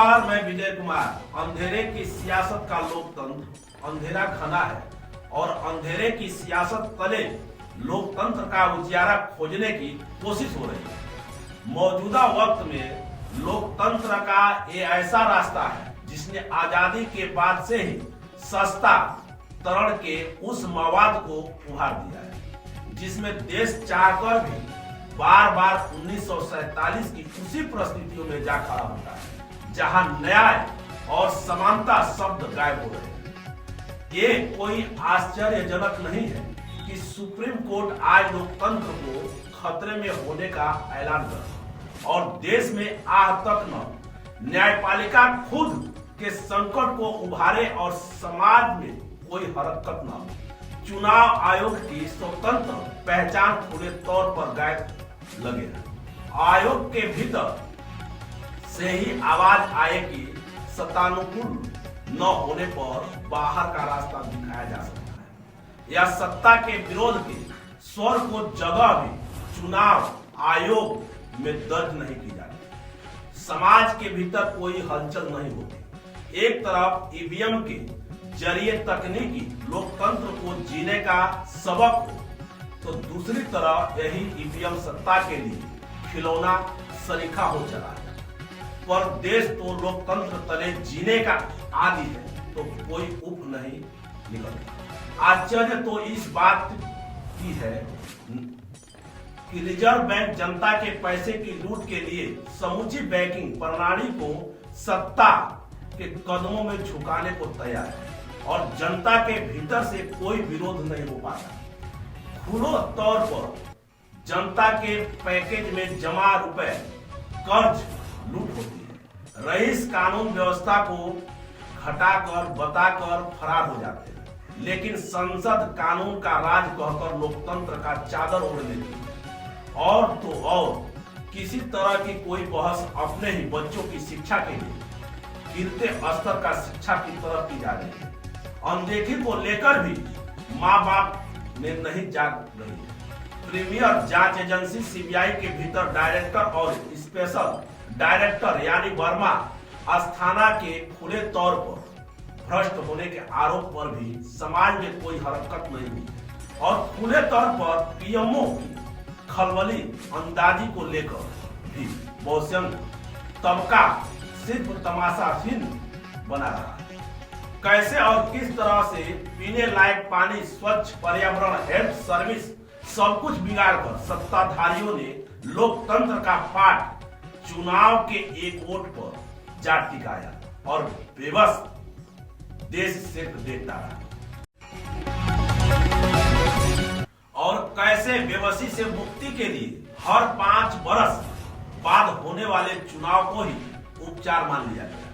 नमस्कार, मैं विजय कुमार। अंधेरे की सियासत का लोकतंत्र अंधेरा घना है और अंधेरे की सियासत तले लोकतंत्र का उजियारा खोजने की कोशिश हो रही है। मौजूदा वक्त में लोकतंत्र का ये ऐसा रास्ता है जिसने आजादी के बाद से ही सस्ता तरण के उस मवाद को उभार दिया है जिसमें देश चाहकर भी बार बार 1947 की उसी परिस्थितियों में जा खड़ा होता है जहां न्याय और समानता शब्द गायब हो रहे हैं। ये कोई आश्चर्यजनक नहीं है कि सुप्रीम कोर्ट आज लोकतंत्र को खतरे में होने का ऐलान कर और देश में आज तक न न्यायपालिका खुद के संकट को उभारे और समाज में कोई हरकत न हो। चुनाव आयोग की स्वतंत्र पहचान पूरे तौर पर गायब लगे। आयोग के भीतर से ही आवाज आए कि सत्तानुकूल न होने पर बाहर का रास्ता दिखाया जा सकता है या सत्ता के विरोध के स्वर को जगह भी चुनाव आयोग में दर्ज नहीं की जाती। समाज के भीतर कोई हलचल नहीं होती। एक तरफ ईवीएम के जरिए तकनीकी लोकतंत्र को जीने का सबक हो तो दूसरी तरफ यही ईवीएम सत्ता के लिए खिलौना सरीखा हो चला है। पर देश तो लोकतंत्र तले जीने का आदी है तो कोई उप नहीं निकलता। आश्चर्य तो इस बात की है कि रिजर्व बैंक जनता के पैसे की लूट के लिए समूची बैंकिंग प्रणाली को सत्ता के कदमों में झुकाने को तैयार है और जनता के भीतर से कोई विरोध नहीं हो पाता। खुले तौर पर जनता के पैकेज में जमा रुपए कर्ज लूट होती है। रईस कानून व्यवस्था को घटाकर बताकर फरार हो जाते हैं, लेकिन संसद कानून का राज कहकर लोकतंत्र का चादर ओढ़ लेती है। और तो और किसी तरह की कोई बहस अपने ही बच्चों की शिक्षा के लिए गिरते स्तर का शिक्षा की तरफ की जा रही है। अनदेखी को लेकर भी माँ बाप में नहीं जाग रही है। प्रीमियर जांच एजेंसी सीबीआई के भीतर डायरेक्टर और स्पेशल डायरेक्टर यानी वर्मा अस्थाना के खुले तौर पर भ्रष्ट होने के आरोप पर भी समाज में कोई हरकत नहीं हुई और खुले तौर पर पीएमओ की खलबली अंदाजी को लेकर भी बहुजन तबका सिर्फ तमाशाफिन बना रहा है। कैसे और किस तरह से पीने लायक पानी, स्वच्छ पर्यावरण, हेल्थ सर्विस सब कुछ बिगाड़कर सत्ताधारियों ने लोकतंत्र का पाठ चुनाव के एक वोट पर जा टिकाया और बेबस देश सिर्फ देखता रहा। और कैसे बेबसी से मुक्ति के लिए हर 5 बरस बाद होने वाले चुनाव को ही उपचार मान लिया गया,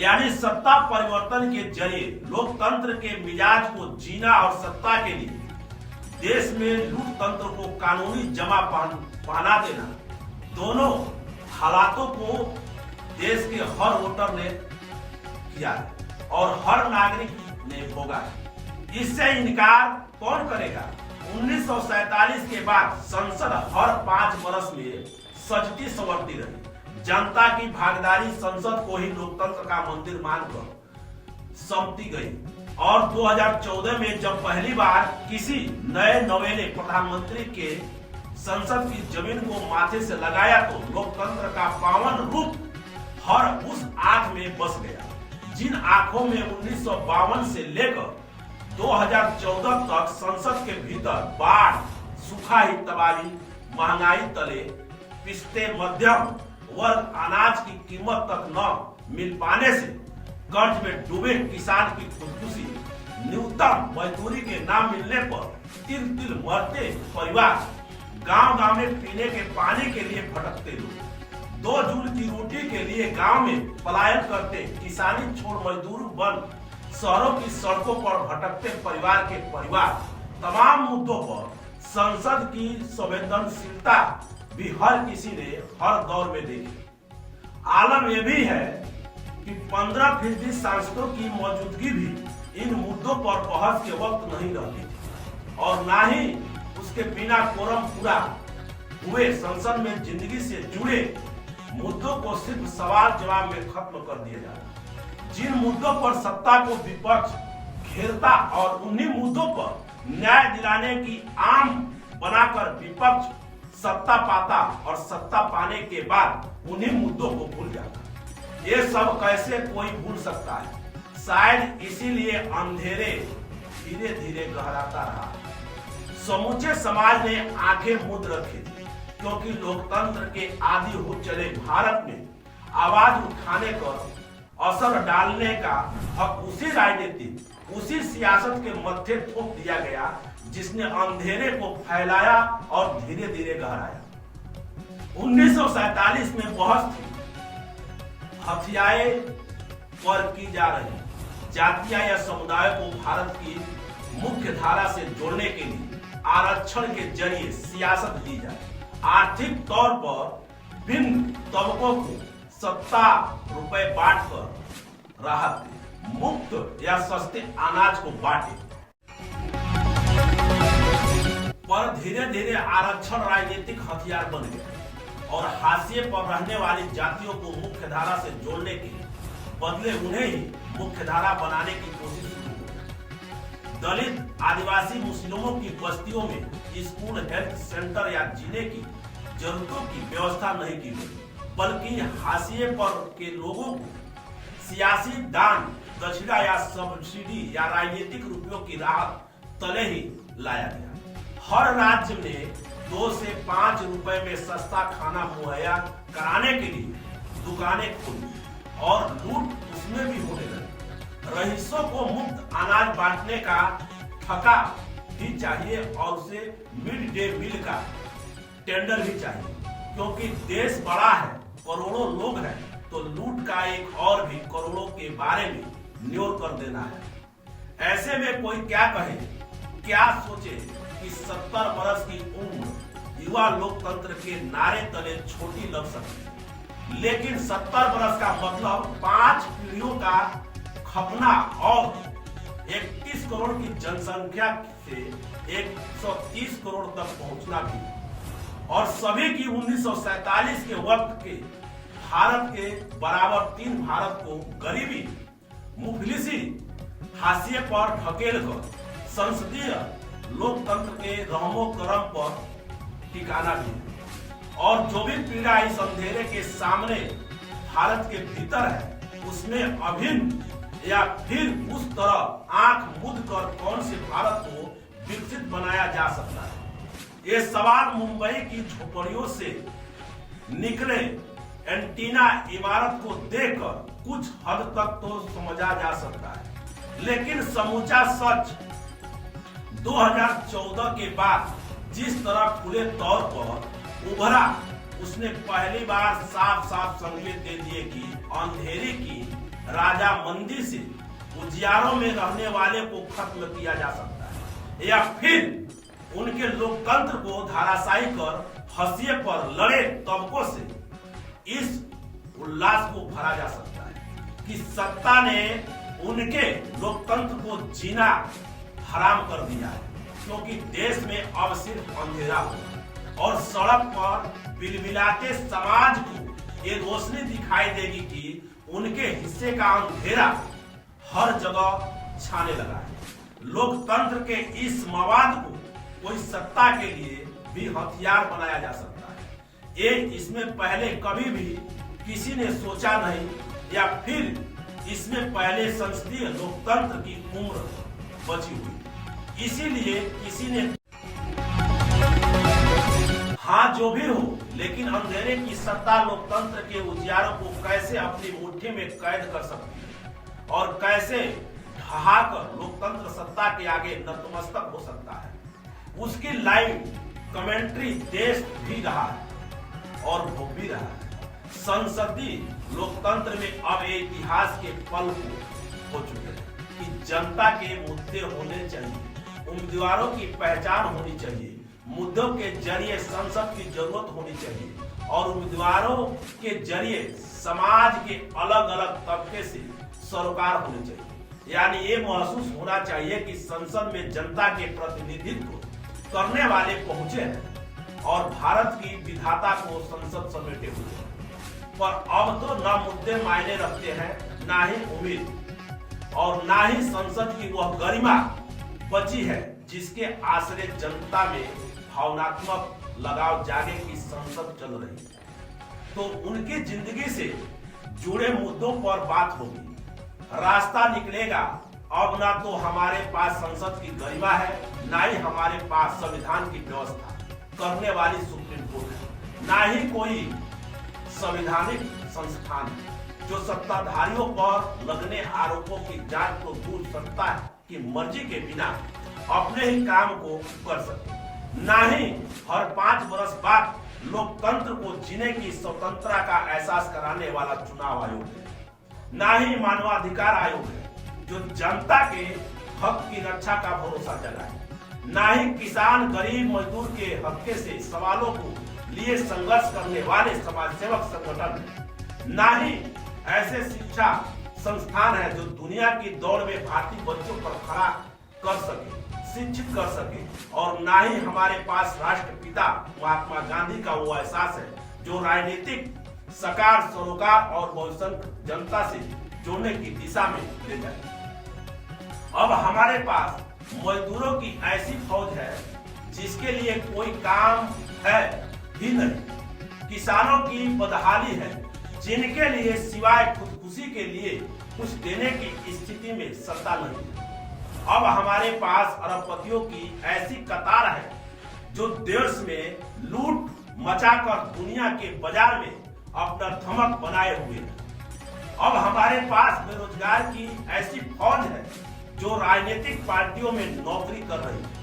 यानी सत्ता परिवर्तन के जरिए लोकतंत्र के मिजाज को जीना और सत्ता के लिए देश में लूट तंत्र को कानूनी जमा पहना देना, दोनों हालातों को देश के हर वोटर ने किया है और हर नागरिक ने भोगा है। इससे इनकार कौन करेगा। 1947 के बाद संसद हर 5 बरस में सजती संवरती रही। जनता की भागीदारी संसद को ही लोकतंत्र का मंदिर मानकर सौंपी गई और 2014 में जब पहली बार किसी नए नवेले प्रधानमंत्री के संसद की जमीन को माथे से लगाया तो लोकतंत्र का पावन रूप हर उस आंख में बस गया जिन आंखों में 1952 से लेकर 2014 तक संसद के भीतर बाढ़, सूखा ही तबाही, महंगाई तले पिसते मध्यम वर्ग अनाज की कीमत तक न मिल पाने से कर्ज में डूबे किसान की खुदकुशी, न्यूनतम मजदूरी के ना मिलने पर तिल तिल मरते परिवार, गांव-गांव में पीने के पानी के लिए भटकते लोग, 2 जूल की रोटी के लिए गांव में पलायन करते किसानी छोड़ मजदूर बन शहरों की सड़कों पर भटकते परिवार के परिवार, तमाम मुद्दों पर संसद की संवेदनशीलता भी हर किसी ने हर दौर में देखी। आलम यह भी है कि 15% सांसदों की मौजूदगी भी इन मुद्दों पर बहस के वक्त नहीं रहती थी और ना ही उसके बिना कोरम पूरा हुए संसद में जिंदगी से जुड़े मुद्दों को सिर्फ सवाल जवाब में खत्म कर दिया जाए। जिन मुद्दों पर सत्ता को विपक्ष घेरता और उन्हीं मुद्दों पर न्याय दिलाने की आम बनाकर विपक्ष सत्ता पाता और सत्ता पाने के बाद उन्हीं मुद्दों को भूल जाता। ये सब कैसे कोई भूल सकता है? शायद इसीलिए अंधेरे धीरे धीरे गहराता रहा। समूचे समाज ने आंखें मूंद रखी थी, क्योंकि लोकतंत्र के आदि हो चले भारत में आवाज उठाने पर असर डालने का हक उसी राजनीति, उसी सियासत के मत्थे थोप दिया गया जिसने अंधेरे को फैलाया और धीरे धीरे गहराया। 1947 में बहस थी हथियाए पर की जा रही जातियां या समुदायों को भारत की मुख्य धारा से जोड़ने के लिए आरक्षण के जरिए सियासत दी जाए, आर्थिक तौर पर भिन्न तबकों को सत्ता रुपए बांटकर राहत दे, मुफ्त या सस्ते अनाज को बांटे। पर धीरे धीरे आरक्षण राजनीतिक हथियार बन गया और हाशिए पर रहने वाली जातियों को मुख्य धारा से जोड़ने के बदले उन्हें ही मुख्य धारा बनाने की कोशिश शुरू हो। दलित, आदिवासी, मुस्लिमों की बस्तियों में स्कूल, हेल्थ सेंटर या जीने की जरूरतों की व्यवस्था नहीं की गई, बल्कि हाशिए पर के लोगों को सियासी दान, दक्षिणा या सब्सिडी या राजनीतिक रुपयों की राहत तले ही लाया गया। हर राज्य में 2 से 5 रुपए में सस्ता खाना मुहैया कराने के लिए दुकानें खोली और लूट उसमें भी होने लगी। रईसों को मुफ्त अनाज बांटने का ठेका भी चाहिए और उसे मिड डे मील का टेंडर भी चाहिए, क्योंकि देश बड़ा है, करोड़ों लोग हैं, तो लूट का एक और भी करोड़ों के बारे में न्योर कर देना है। ऐसे में कोई क्या कहे, क्या सोचे कि 70 बरस की उम्र युवा लोकतंत्र के नारे तले छोटी लग सकती है, लेकिन 70 बरस का मतलब 5 पीढ़ियों का खपना और 31 करोड़ की जनसंख्या से 130 करोड़ तक पहुंचना भी, और सभी की 1947 के वक्त के भारत के बराबर 3 भारत को गरीबी, मुफलिसी, हाशिए पर ढकेल कर संसदीय लोकतंत्र के रहमो करम पर ठिकाना भी। और जो भी पीड़ा इस अंधेरे के सामने भारत के भीतर है, उसमें अभिन्न या फिर उस तरह आंख मूंद कर कौन से भारत को विकसित बनाया जा सकता है? ये सवाल मुंबई की झोपड़ियों से निकले एंटीना इमारत को देखकर कुछ हद तक तो समझा जा सकता है, लेकिन समूचा सच 2014 के बाद जिस तरह खुले तौर पर उभरा, उसने पहली बार साफ साफ संकेत दे दिए कि अंधेरे की राजामंदी से उजियारों में रहने वाले को खत्म किया जा सकता है, या फिर उनके लोकतंत्र को धराशायी कर हाशिए पर लड़े तबकों से इस उल्लास को भरा जा सकता है कि सत्ता ने उनके लोकतंत्र को जीना हराम कर दिया है, क्योंकि देश में अब सिर्फ अंधेरा हो और सड़क पर बिलबिलाते समाज को ये रोशनी दिखाई देगी कि उनके हिस्से का अंधेरा हर जगह छाने लगा है। लोकतंत्र के इस मवाद को कोई सत्ता के लिए भी हथियार बनाया जा सकता है। ये इसमें पहले कभी भी किसी ने सोचा नहीं, या फिर इसमें पहले संसदीय लोकतंत्र की उम्र बची हुई, इसीलिए किसी ने हाँ जो भी हो, लेकिन अंधेरे की सत्ता लोकतंत्र के उजियारों को कैसे अपनी मुट्ठी में कैद कर सकती है और कैसे ढहाकर लोकतंत्र सत्ता के आगे नतमस्तक हो सकता है, उसकी लाइव कमेंट्री देश भी रहा है और भोग भी रहा है। संसदीय लोकतंत्र में अब इतिहास के पल हो चुके हैं कि जनता के मुद्दे होने चाहिए, उम्मीदवारों की पहचान होनी चाहिए, मुद्दों के जरिए संसद की जरूरत होनी चाहिए और उम्मीदवारों के जरिए समाज के अलग अलग तबके से सरोकार होने चाहिए। यानी ये महसूस होना चाहिए कि संसद में जनता के प्रतिनिधित्व करने वाले पहुंचे हैं और भारत की विधाता को संसद समेटे हुए हैं। पर अब तो ना मुद्दे मायने रखते हैं, ना ही उम्मीद और ना ही संसद की वह गरिमा बची है जिसके आश्रय जनता में भावनात्मक लगाव जागे की संसद चल रही है। तो उनकी जिंदगी से जुड़े मुद्दों पर बात होगी, रास्ता निकलेगा। अब ना तो हमारे पास संसद की गरिमा है, ना ही हमारे पास संविधान की व्यवस्था करने वाली सुप्रीम कोर्ट है, ना ही कोई संवैधानिक संस्थान है जो सत्ताधारियों पर लगने आरोपों की जांच को दूर सकता है कि मर्जी के बिना अपने ही काम को कर सके। ना ही हर 5 वर्ष बाद लोकतंत्र को जीने की स्वतंत्रता का एहसास कराने वाला चुनाव आयोग है, ना ही मानवाधिकार आयोग है जो जनता के हक की रक्षा का भरोसा जगाए, ना ही किसान गरीब मजदूर के हक से सवालों को लिए संघर्ष करने वाले समाज सेवक संगठन है, ना ही ऐसे शिक्षा संस्थान है जो दुनिया की दौड़ में भारतीय बच्चों पर खड़ा कर सके, शिक्षित कर सके, और ना ही हमारे पास राष्ट्रपिता महात्मा गांधी का वो एहसास है जो राजनीतिक सकार सरोकार और बहुसंख्यक जनता से जोड़ने की दिशा में ले जाए। अब हमारे पास मजदूरों की ऐसी फौज है जिसके लिए कोई काम है ही नहीं, किसानों की बदहाली है जिनके लिए सिवाय खुदकुशी के लिए कुछ देने की स्थिति में सत्ता नहीं है। अब हमारे पास अरबपतियों की ऐसी कतार है जो देश में लूट मचाकर दुनिया के बाजार में अपना धमक बनाए हुए है। अब हमारे पास बेरोजगार की ऐसी फौज है जो राजनीतिक पार्टियों में नौकरी कर रही है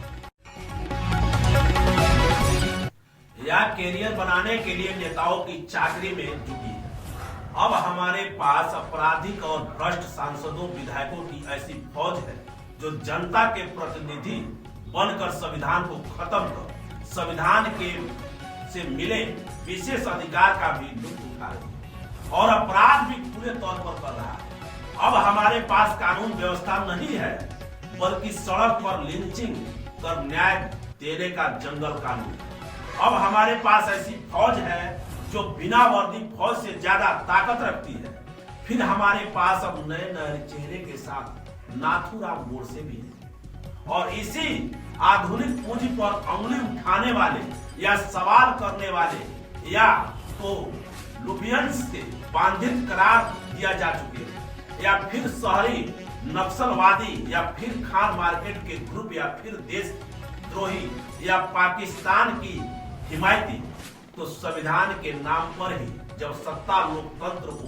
या कैरियर बनाने के लिए नेताओं की चाकरी में जुटी है। अब हमारे पास आपराधिक और भ्रष्ट सांसदों विधायकों की ऐसी फौज है जो जनता के प्रतिनिधि बनकर संविधान को खत्म कर संविधान के से मिले विशेष अधिकार का भी लुत्फ उठा रही है और अपराध भी पूरे तौर पर कर रहा है। अब हमारे पास कानून व्यवस्था नहीं है बल्कि सड़क पर लिंचिंग कर न्याय देने का जंगल कानून। अब हमारे पास ऐसी फौज है जो बिना वर्दी फौज से ज्यादा ताकत रखती है। फिर हमारे पास अब नए नए चेहरे के साथ नाथूराम गोडसे भी है और इसी आधुनिक पूंजी पर अंगुली उठाने वाले या सवाल करने वाले या तो लुबियंस के बांधित करार दिया जा चुके हैं या फिर शहरी नक्सलवादी या फिर खान मार्केट के ग्रुप या फिर देशद्रोही या पाकिस्तान की हिमायती। तो संविधान के नाम पर ही जब सत्ता लोकतंत्र को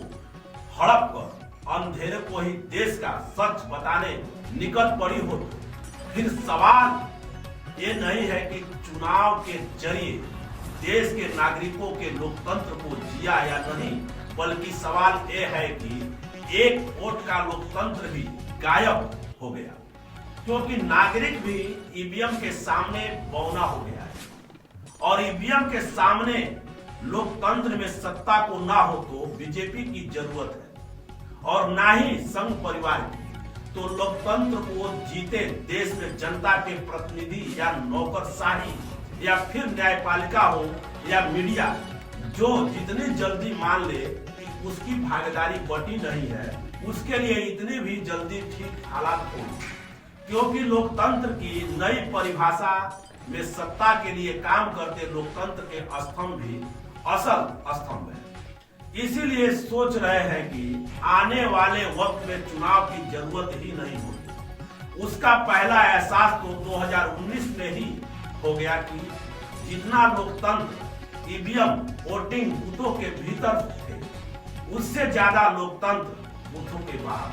हड़प कर अंधेरे को ही देश का सच बताने निकल पड़ी हो तो फिर सवाल ये नहीं है कि चुनाव के जरिए देश के नागरिकों के लोकतंत्र को जिया या नहीं, बल्कि सवाल ये है कि एक वोट का लोकतंत्र भी गायब हो गया क्योंकि नागरिक भी ईवीएम के सामने बौना हो गया है और ईवीएम के सामने लोकतंत्र में सत्ता को ना हो तो बीजेपी की जरूरत है और ना ही संघ परिवार की। तो लोकतंत्र को जीते देश में जनता के प्रतिनिधि या नौकरशाही या फिर न्यायपालिका हो या मीडिया जो जितनी जल्दी मान ले कि उसकी भागीदारी बटी नहीं है, उसके लिए इतनी भी जल्दी ठीक हालात हो, क्योंकि लोकतंत्र की नई परिभाषा में सत्ता के लिए काम करते लोकतंत्र के स्तंभ भी असल स्तंभ है। इसीलिए सोच रहे हैं कि आने वाले वक्त में चुनाव की जरूरत ही नहीं होगी। उसका पहला एहसास तो 2019 में ही हो गया कि जितना लोकतंत्र ईवीएम वोटिंग बूथों के भीतर थे उससे ज्यादा लोकतंत्र बूथों के बाहर।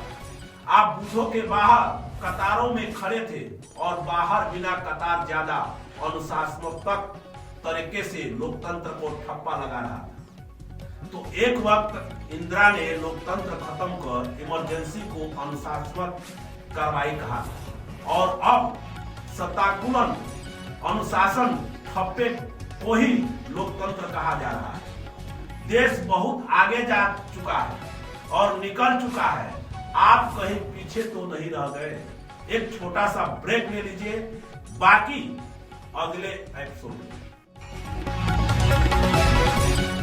आप बूथों के बाहर कतारों में खड़े थे और बाहर बिना कतार ज्यादा अनुशासनात्मक तरीके से लोकतंत्र को ठप्पा लगा रहा था। तो एक वक्त इंदिरा ने लोकतंत्र खत्म कर इमरजेंसी को अनुशासनात्मक कार्रवाई कहा और अब सत्ताकुलन अनुशासन ठप्पे को ही लोकतंत्र कहा जा रहा है। देश बहुत आगे जा चुका है और निकल चुका है, आप कहीं पीछे तो नहीं रह गए। एक छोटा सा ब्रेक ले लीजिए, बाकी अगले एपिसोड में।